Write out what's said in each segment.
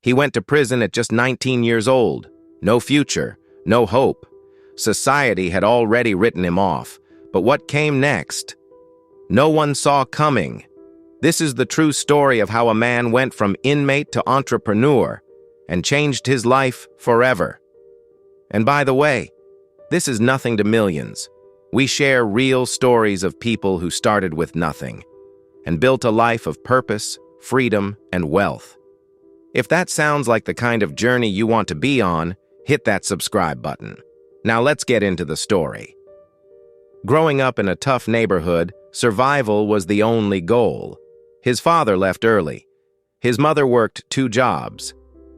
He went to prison at just 19 years old. No future, no hope. Society had already written him off. But what came next? No one saw coming. This is the true story of how a man went from inmate to entrepreneur and changed his life forever. And by the way, this is Nothing to Millions. We share real stories of people who started with nothing and built a life of purpose, freedom, and wealth. If that sounds like the kind of journey you want to be on, hit that subscribe button. Now let's get into the story. Growing up in a tough neighborhood, survival was the only goal. His father left early. His mother worked 2 jobs.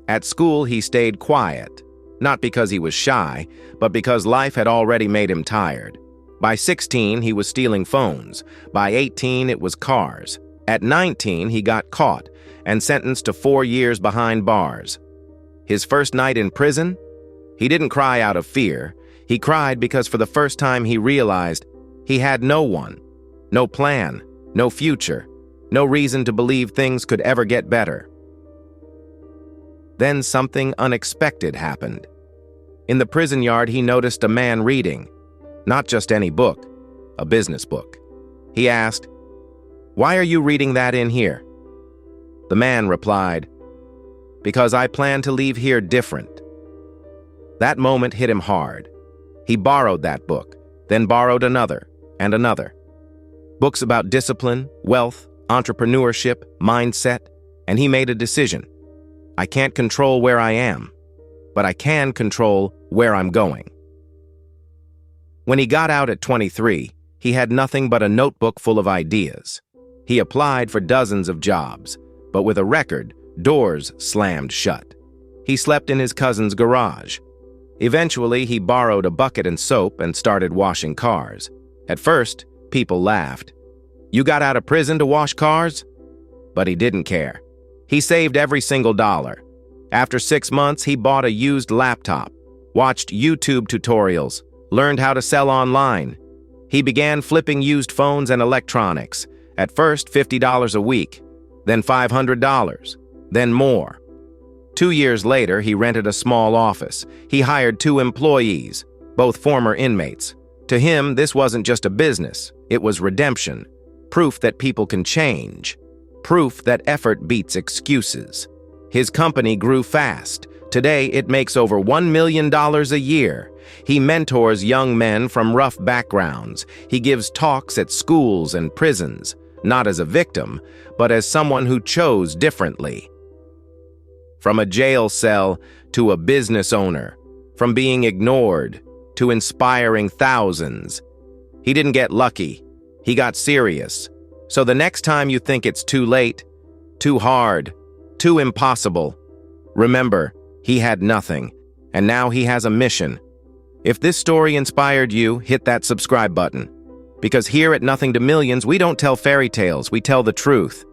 At school, he stayed quiet, not because he was shy, but because life had already made him tired. By 16, he was stealing phones. By 18, it was cars. At 19, he got caught and sentenced to 4 years behind bars. His first night in prison? He didn't cry out of fear. He cried because for the first time he realized he had no one, no plan, no future, no reason to believe things could ever get better. Then something unexpected happened. In the prison yard, he noticed a man reading. Not just any book, a business book. He asked, "Why are you reading that in here?" The man replied, "Because I plan to leave here different." That moment hit him hard. He borrowed that book, then borrowed another and another. Books about discipline, wealth, entrepreneurship, mindset, and he made a decision. I can't control where I am, but I can control where I'm going. When he got out at 23, he had nothing but a notebook full of ideas. He applied for dozens of jobs, but with a record, doors slammed shut. He slept in his cousin's garage. Eventually, he borrowed a bucket and soap and started washing cars. At first, people laughed. "You got out of prison to wash cars?" But he didn't care. He saved every single dollar. After 6 months, he bought a used laptop, watched YouTube tutorials, learned how to sell online. He began flipping used phones and electronics. At first, $50 a week, then $500, then more. 2 years later, he rented a small office. He hired 2 employees, both former inmates. To him, this wasn't just a business. It was redemption. Proof that people can change. Proof that effort beats excuses. His company grew fast. Today, it makes over $1 million a year. He mentors young men from rough backgrounds. He gives talks at schools and prisons, not as a victim, but as someone who chose differently. From a jail cell to a business owner, from being ignored to inspiring thousands. He didn't get lucky. He got serious. So the next time you think it's too late, too hard, too impossible, remember, he had nothing, and now he has a mission. If this story inspired you, hit that subscribe button. Because here at Nothing to Millions, we don't tell fairy tales, we tell the truth.